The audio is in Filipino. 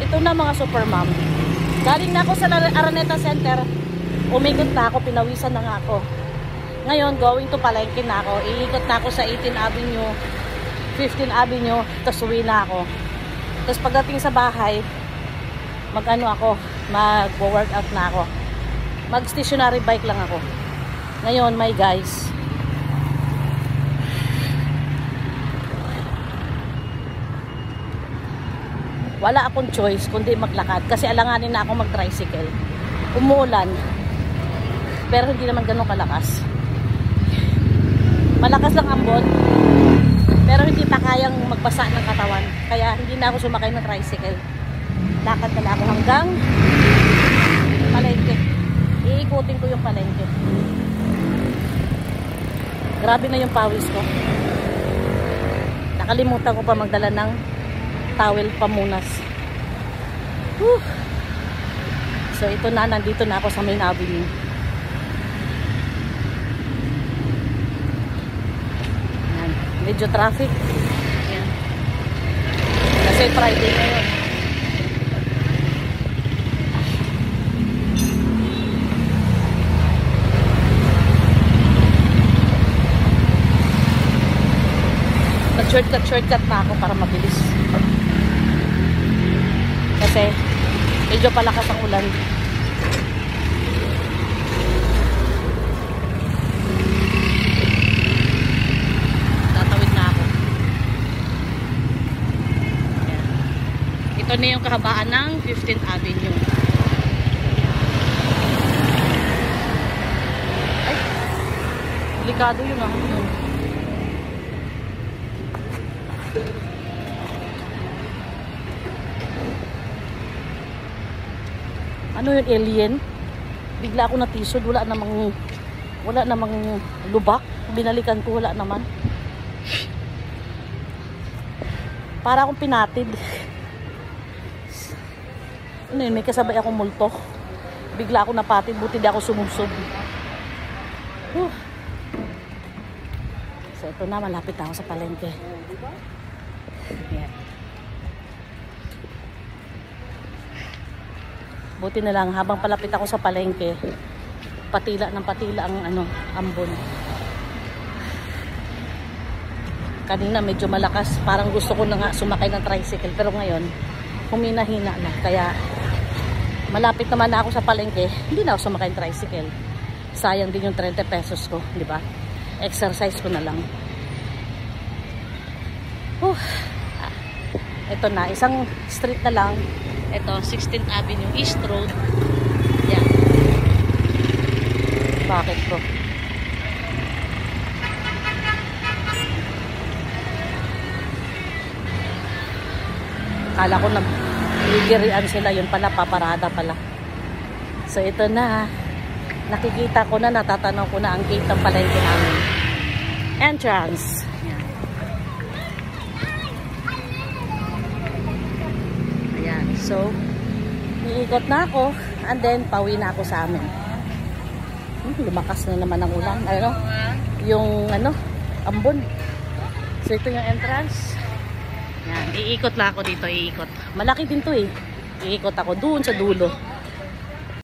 Ito na mga super mom. Galing na ako sa Araneta Center. Umikot na ako, pinawisan na nga ako. Ngayon, going to Palengke na ako. Iikot na ako sa 18 Avenue, 15 Avenue, tapos uwi na ako. Tapos pagdating sa bahay, mag-workout na ako. Mag-stationary bike lang ako. Ngayon, my guys, wala akong choice kundi maglakad kasi alanganin na ako mag-tricycle. Umuulan, pero hindi naman ganun kalakas. Malakas lang ambon, pero hindi pa kayang magbasa ng katawan. Kaya hindi na ako sumakay ng tricycle. Lakad na ako hanggang Palengke. Iikutin ko yung Palengke. Grabe na yung pawis ko. Nakalimutan ko pa magdala ng towel pamunas. So ito na, nandito na ako sa Main Avenue. Ayan. Medyo traffic. Ayan. Kasi Friday ngayon. Shortcut na ako para mabilis. Kasi medyo palakas ang ulan. Tatawid na ako. Ayan. Ito na yung kahabaan ng 15th Avenue. Ay, delikado yun ah. Ano yung alien? Bigla ako natisod, wala namang lubak. Binalikan ko, wala naman. Para akong pinatid. Ano yun, may kasabay akong multo. Bigla ako napatid, buti di ako sumusod. So ito na, malapit na ako sa Palengke. Ayan. Buti na lang, habang palapit ako sa Palengke, patila ng patila ang ambon. Kanina medyo malakas, parang gusto ko na nga sumakay ng tricycle, pero ngayon humina-hina na. Kaya malapit naman na ako sa Palengke, hindi na ako sumakay ng tricycle. Sayang din yung 30 pesos ko, di ba? Exercise ko na lang. Ito na, isang street na lang. Ito, 16th Avenue, East Road. Yan. Bakit ko? Kala ko nag-igirian sila. Yun pala, paparada pala. So, ito na. Nakikita ko na, natatanaw ko na ang gate ng Palengke namin. Entrance. So, iikot na ako and then pauwi na ako sa amin. Lumakas na naman ang ulan. Yung ambon. So, ito yung entrance. Yan, iikot na ako dito, iikot. Malaki din to eh. Iikot ako doon sa dulo.